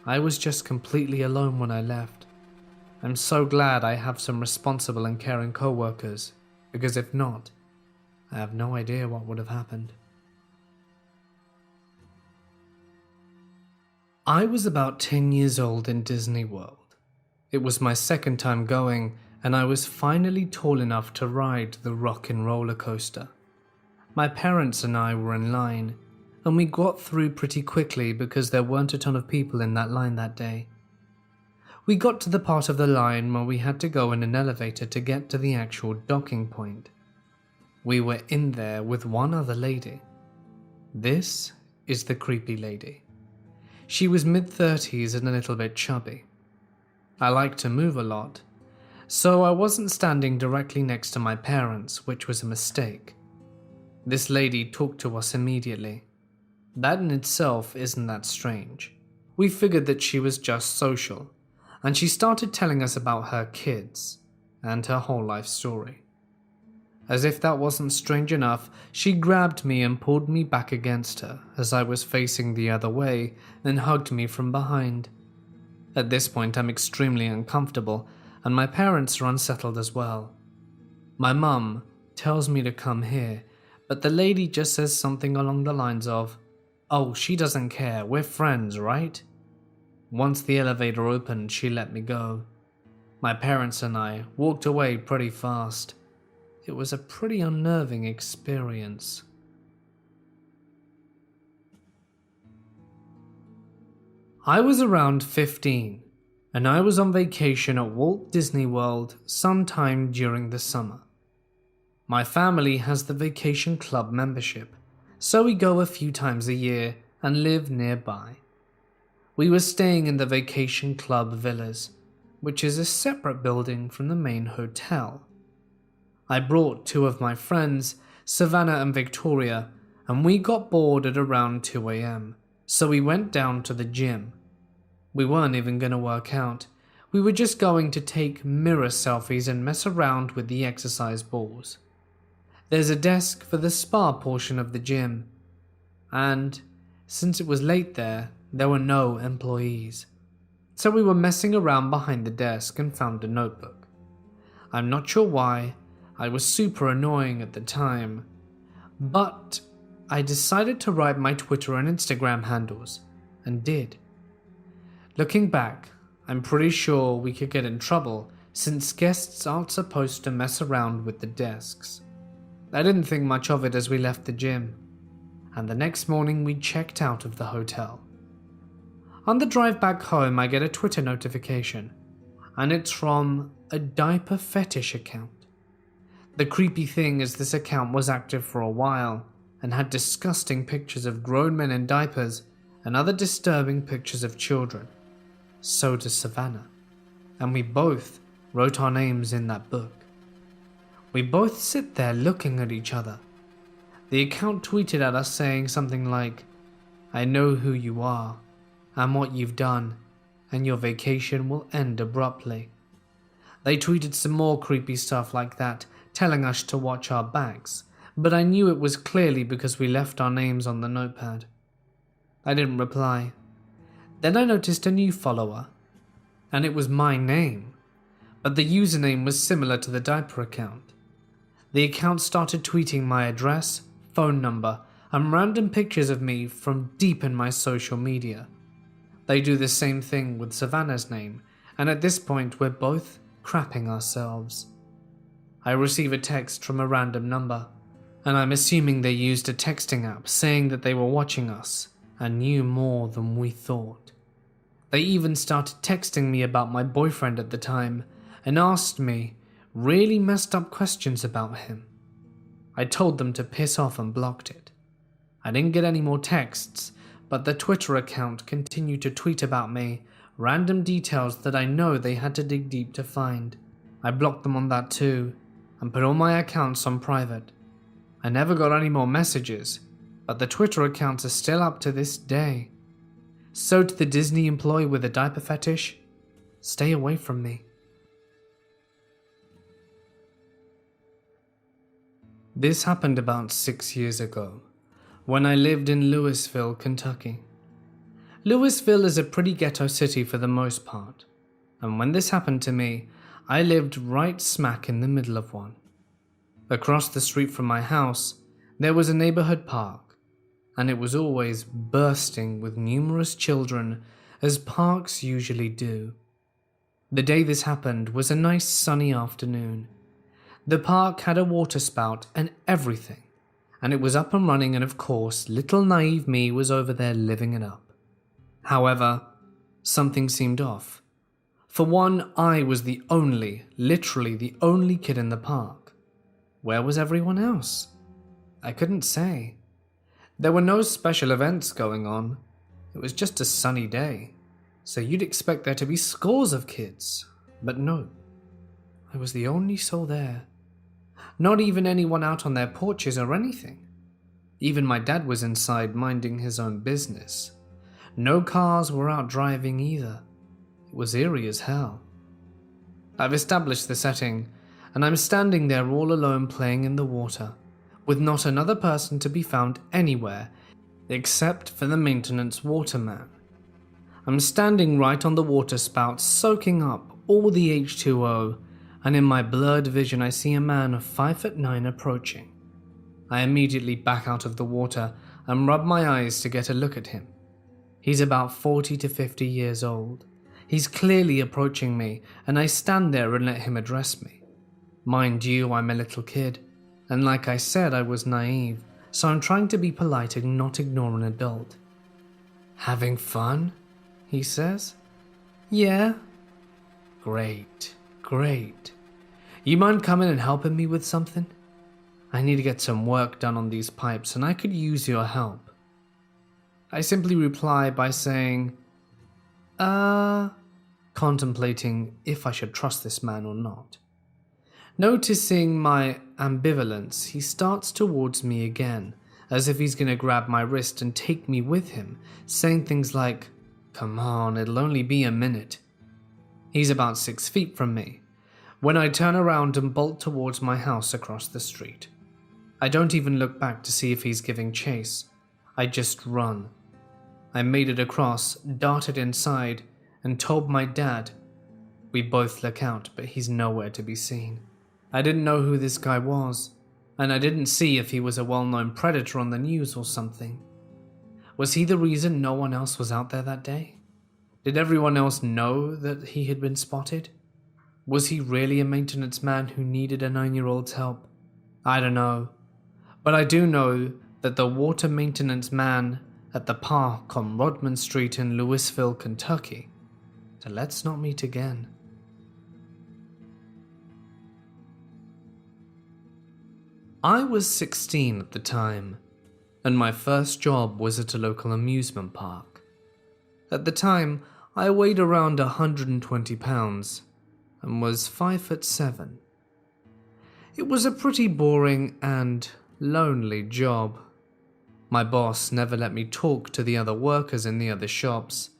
A: I was just completely alone when I left. I'm so glad I have some responsible and caring co-workers, because if not, I have no idea what would have happened. I was about 10 years old in Disney World. It was my second time going, and I was finally tall enough to ride the rock and roller coaster. My parents and I were in line, and we got through pretty quickly because there weren't a ton of people in that line that day. We got to the part of the line where we had to go in an elevator to get to the actual docking point. We were in there with one other lady. This is the creepy lady. She was mid-30s and a little bit chubby. I like to move a lot, so I wasn't standing directly next to my parents, which was a mistake. This lady talked to us immediately. That in itself isn't that strange. We figured that she was just social, and she started telling us about her kids and her whole life story. As if that wasn't strange enough, she grabbed me and pulled me back against her as I was facing the other way and hugged me from behind. At this point, I'm extremely uncomfortable, and my parents are unsettled as well. My mum tells me to come here, but the lady just says something along the lines of, "Oh, she doesn't care, we're friends, right?" Once the elevator opened, she let me go. My parents and I walked away pretty fast. It was a pretty unnerving experience. I was around 15, and I was on vacation at Walt Disney World sometime during the summer. My family has the vacation club membership, so we go a few times a year and live nearby. We were staying in the vacation club villas, which is a separate building from the main hotel. I brought two of my friends, Savannah and Victoria, and we got bored at around 2 a.m, so we went down to the gym. We weren't even going to work out. We were just going to take mirror selfies and mess around with the exercise balls. There's a desk for the spa portion of the gym, and since it was late there were no employees. So we were messing around behind the desk and found a notebook. I'm not sure why, I was super annoying at the time, but I decided to write my Twitter and Instagram handles, and did. Looking back, I'm pretty sure we could get in trouble since guests aren't supposed to mess around with the desks. I didn't think much of it as we left the gym, and the next morning we checked out of the hotel. On the drive back home, I get a Twitter notification, and it's from a diaper fetish account. The creepy thing is this account was active for a while and had disgusting pictures of grown men in diapers and other disturbing pictures of children. So does Savannah, and we both wrote our names in that book. We both sit there looking at each other. The account tweeted at us saying something like, "I know who you are and what you've done, and your vacation will end abruptly." They tweeted some more creepy stuff like that, telling us to watch our backs, but I knew it was clearly because we left our names on the notepad. I didn't reply. Then I noticed a new follower, and it was my name, but the username was similar to the diaper account. The account started tweeting my address, phone number, and random pictures of me from deep in my social media. They do the same thing with Savannah's name, and at this point we're both crapping ourselves. I receive a text from a random number, and I'm assuming they used a texting app saying that they were watching us and knew more than we thought. They even started texting me about my boyfriend at the time and asked me really messed up questions about him. I told them to piss off and blocked it. I didn't get any more texts, but the Twitter account continued to tweet about me, random details that I know they had to dig deep to find. I blocked them on that too, and put all my accounts on private. I never got any more messages, but the Twitter accounts are still up to this day. So to the Disney employee with a diaper fetish, stay away from me. This happened about 6 years ago, when I lived in Louisville, Kentucky. Louisville is a pretty ghetto city for the most part, and when this happened to me, I lived right smack in the middle of one. Across the street from my house, there was a neighborhood park, and it was always bursting with numerous children, as parks usually do. The day this happened was a nice sunny afternoon. The park had a water spout and everything, and it was up and running, and of course, little naive me was over there living it up. However, something seemed off. For one, I was literally the only kid in the park. Where was everyone else? I couldn't say. There were no special events going on. It was just a sunny day, so you'd expect there to be scores of kids, but no. I was the only soul there. Not even anyone out on their porches or anything. Even my dad was inside minding his own business. No cars were out driving either. It was eerie as hell. I've established the setting, and I'm standing there all alone playing in the water, with not another person to be found anywhere except for the maintenance waterman. I'm standing right on the water spout soaking up all the H2O, and in my blurred vision I see a man of 5'9" approaching. I immediately back out of the water and rub my eyes to get a look at him. He's about 40 to 50 years old. He's clearly approaching me, and I stand there and let him address me. Mind you, I'm a little kid, and like I said, I was naive, so I'm trying to be polite and not ignore an adult. "Having fun?" he says. "Yeah." Great. You mind coming and helping me with something? I need to get some work done on these pipes, and I could use your help. I simply reply by saying, contemplating if I should trust this man or not. Noticing my ambivalence, he starts towards me again, as if he's going to grab my wrist and take me with him, saying things like, "Come on, it'll only be a minute." He's about 6 feet from me, when I turn around and bolt towards my house across the street. I don't even look back to see if he's giving chase. I just run. I made it across, darted inside, and told my dad. We both look out, but he's nowhere to be seen. I didn't know who this guy was, and I didn't see if he was a well-known predator on the news or something. Was he the reason no one else was out there that day? Did everyone else know that he had been spotted? Was he really a maintenance man who needed a 9-year-old's help? I don't know. But I do know that the water maintenance man at the park on Rodman Street in Louisville, Kentucky. So let's not meet again. I was 16 at the time, and my first job was at a local amusement park. At the time, I weighed around 120 pounds and was 5'7". It was a pretty boring and lonely job. My boss never let me talk to the other workers in the other shops.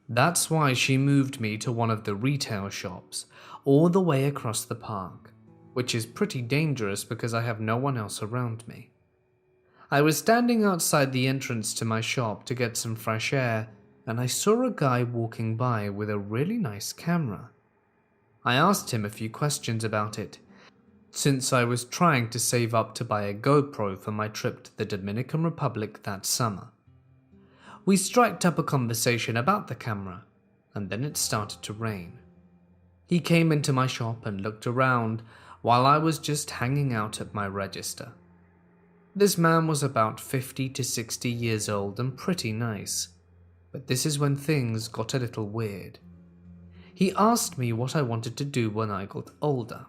A: That's why she moved me to one of the retail shops all the way across the park, which is pretty dangerous because I have no one else around me. I was standing outside the entrance to my shop to get some fresh air, and I saw a guy walking by with a really nice camera. I asked him a few questions about it, since I was trying to save up to buy a GoPro for my trip to the Dominican Republic that summer. We striked up a conversation about the camera, and then it started to rain. He came into my shop and looked around while I was just hanging out at my register. This man was about 50 to 60 years old and pretty nice, but this is when things got a little weird. He asked me what I wanted to do when I got older.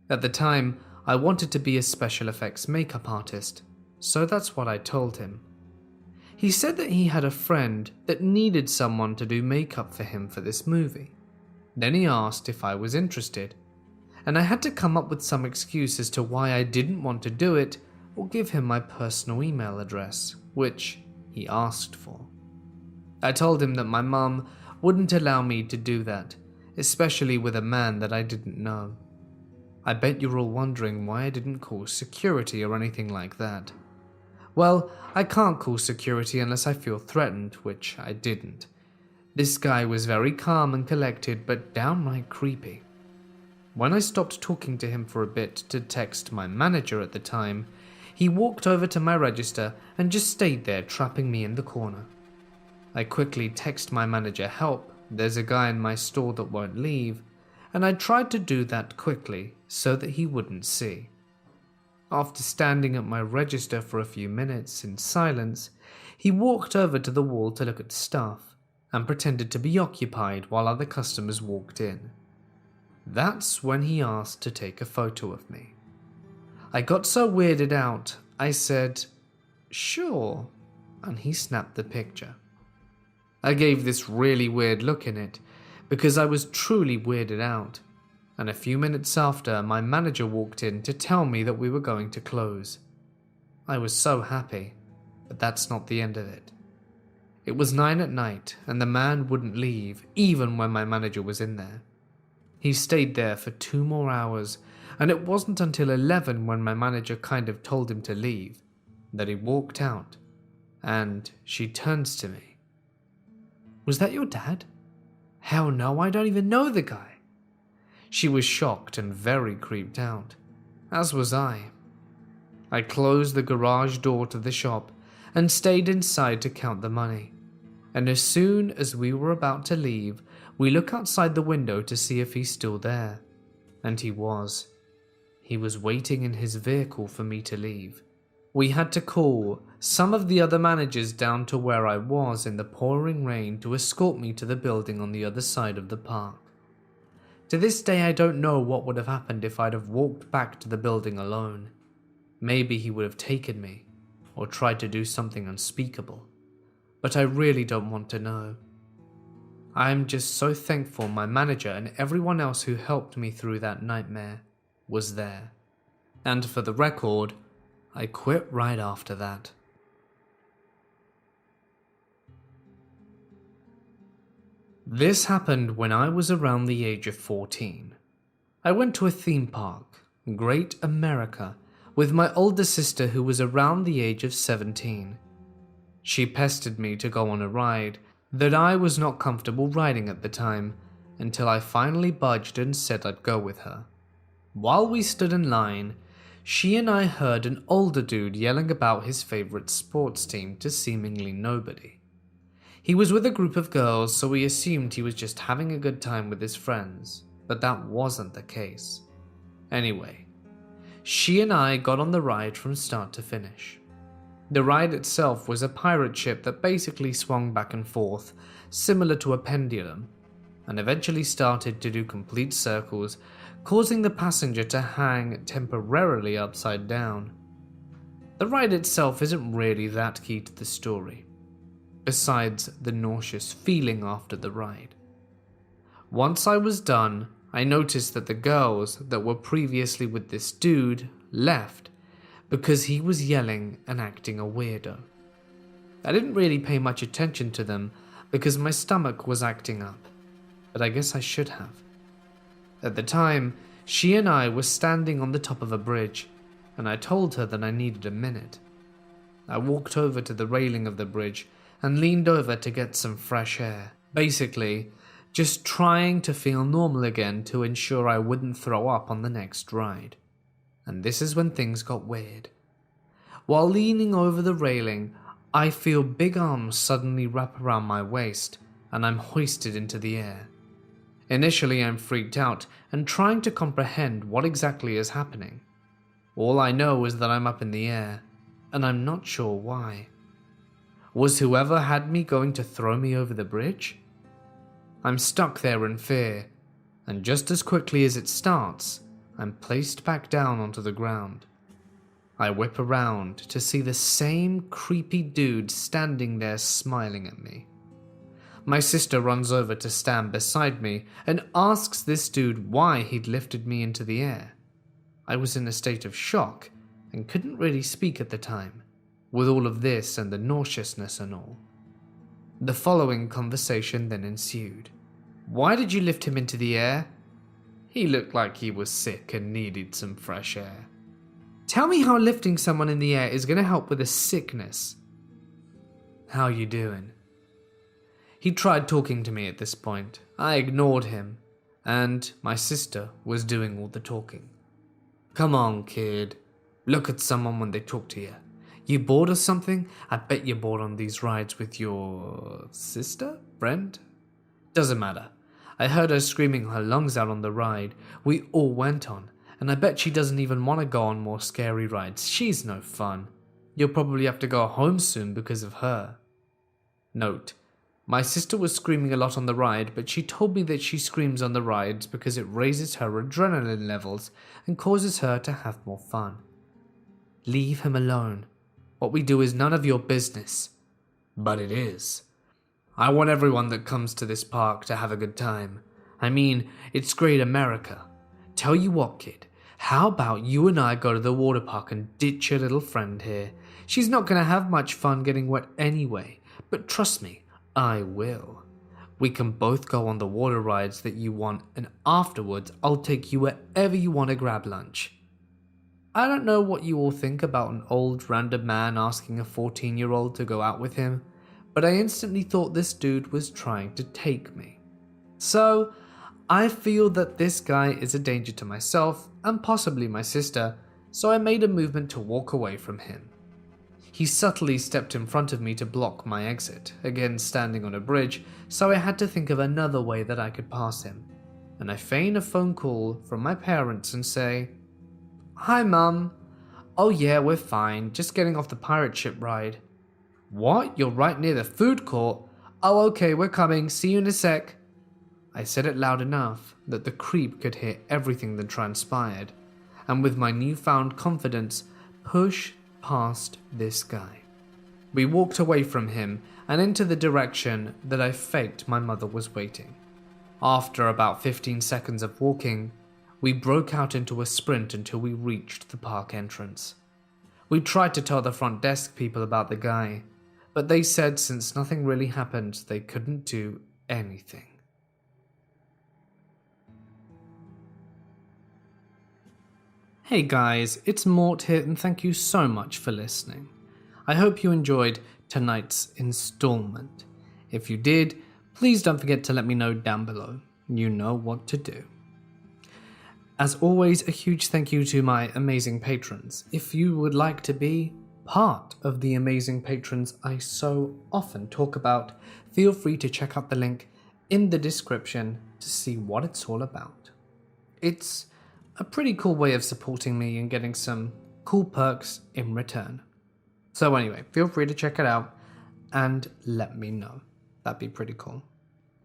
A: At the time, I wanted to be a special effects makeup artist, so that's what I told him. He said that he had a friend that needed someone to do makeup for him for this movie. Then he asked if I was interested, and I had to come up with some excuse as to why I didn't want to do it or give him my personal email address, which he asked for. I told him that my mum wouldn't allow me to do that, especially with a man that I didn't know. I bet you're all wondering why I didn't call security or anything like that. Well, I can't call security unless I feel threatened, which I didn't. This guy was very calm and collected, but downright creepy. When I stopped talking to him for a bit to text my manager at the time, he walked over to my register and just stayed there trapping me in the corner. I quickly text my manager, "Help, there's a guy in my store that won't leave," and I tried to do that quickly so that he wouldn't see. After standing at my register for a few minutes in silence, he walked over to the wall to look at stuff and pretended to be occupied while other customers walked in. That's when he asked to take a photo of me. I got so weirded out, I said, "Sure," and he snapped the picture. I gave this really weird look in it because I was truly weirded out, and a few minutes after, my manager walked in to tell me that we were going to close. I was so happy, but that's not the end of it. It was 9 at night, and the man wouldn't leave even when my manager was in there. He stayed there for 2 more hours and it wasn't until 11 when my manager kind of told him to leave that he walked out, and she turns to me. "Was that your dad?" "Hell no, I don't even know the guy." She was shocked and very creeped out, as was I. I closed the garage door to the shop and stayed inside to count the money. And as soon as we were about to leave, we look outside the window to see if he's still there. And he was. He was waiting in his vehicle for me to leave. We had to call some of the other managers down to where I was in the pouring rain to escort me to the building on the other side of the park. To this day, I don't know what would have happened if I'd have walked back to the building alone. Maybe he would have taken me, or tried to do something unspeakable. But I really don't want to know. I am just so thankful my manager and everyone else who helped me through that nightmare was there. And for the record, I quit right after that. This happened when I was around the age of 14. I went to a theme park, Great America, with my older sister who was around the age of 17. She pestered me to go on a ride that I was not comfortable riding at the time, until I finally budged and said I'd go with her. While we stood in line, she and I heard an older dude yelling about his favorite sports team to seemingly nobody. He was with a group of girls, so we assumed he was just having a good time with his friends, but that wasn't the case. Anyway, she and I got on the ride from start to finish. The ride itself was a pirate ship that basically swung back and forth, similar to a pendulum, and eventually started to do complete circles, causing the passenger to hang temporarily upside down. The ride itself isn't really that key to the story, besides the nauseous feeling after the ride. Once I was done, I noticed that the girls that were previously with this dude left because he was yelling and acting a weirdo. I didn't really pay much attention to them because my stomach was acting up, but I guess I should have. At the time, she and I were standing on the top of a bridge, and I told her that I needed a minute. I walked over to the railing of the bridge and leaned over to get some fresh air, basically just trying to feel normal again to ensure I wouldn't throw up on the next ride. And this is when things got weird. While leaning over the railing, I feel big arms suddenly wrap around my waist, and I'm hoisted into the air. Initially, I'm freaked out and trying to comprehend what exactly is happening. All I know is that I'm up in the air, and I'm not sure why. Was whoever had me going to throw me over the bridge? I'm stuck there in fear, and just as quickly as it starts, I'm placed back down onto the ground. I whip around to see the same creepy dude standing there smiling at me. My sister runs over to stand beside me and asks this dude why he'd lifted me into the air. I was in a state of shock and couldn't really speak at the time, with all of this and the nauseousness and all. The following conversation then ensued. "Why did you lift him into the air?" "He looked like he was sick and needed some fresh air." "Tell me how lifting someone in the air is going to help with a sickness." "How you doing?" He tried talking to me at this point. I ignored him, and my sister was doing all the talking. "Come on, kid. Look at someone when they talk to you. You bored or something? I bet you're bored on these rides with your sister? Friend? Doesn't matter. I heard her screaming her lungs out on the ride we all went on, and I bet she doesn't even want to go on more scary rides. She's no fun. You'll probably have to go home soon because of her." Note: my sister was screaming a lot on the ride, but she told me that she screams on the rides because it raises her adrenaline levels and causes her to have more fun. Leave him alone. What we do is none of your business. But it is. I want everyone that comes to this park to have a good time. I mean, it's Great America. Tell you what, kid, how about you and I go to the water park and ditch your little friend here? She's not going to have much fun getting wet anyway, but trust me, I will. We can both go on the water rides that you want, and afterwards I'll take you wherever you want to grab lunch. I don't know what you all think about an old random man asking a 14-year-old to go out with him, but I instantly thought this dude was trying to take me. So, I feel that this guy is a danger to myself and possibly my sister, so I made a movement to walk away from him. He subtly stepped in front of me to block my exit, again standing on a bridge, so I had to think of another way that I could pass him, and I feign a phone call from my parents and say, "Hi Mum. Oh yeah, we're fine, just getting off the pirate ship ride." "What? You're right near the food court? Oh okay, we're coming, see you in a sec." I said it loud enough that the creep could hear everything that transpired, and with my newfound confidence, push past this guy. We walked away from him and into the direction that I faked my mother was waiting. After about 15 seconds of walking, we broke out into a sprint until we reached the park entrance. We tried to tell the front desk people about the guy, but they said since nothing really happened, they couldn't do anything. Hey guys, it's Mort here and thank you so much for listening. I hope you enjoyed tonight's installment. If you did, please don't forget to let me know down below. You know what to do. As always, a huge thank you to my amazing patrons. If you would like to be part of the amazing patrons I so often talk about, feel free to check out the link in the description to see what it's all about. It's a pretty cool way of supporting me and getting some cool perks in return. So anyway, feel free to check it out and let me know. That'd be pretty cool.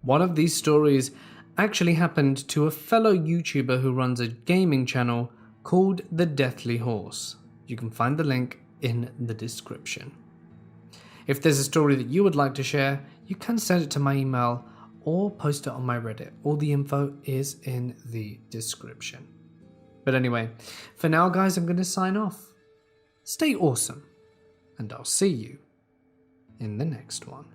A: One of these stories actually happened to a fellow YouTuber who runs a gaming channel called The Deathly Horse. You can find the link in the description. If there's a story that you would like to share, you can send it to my email or post it on my Reddit. All the info is in the description. But anyway, for now guys, I'm going to sign off. Stay awesome, and I'll see you in the next one.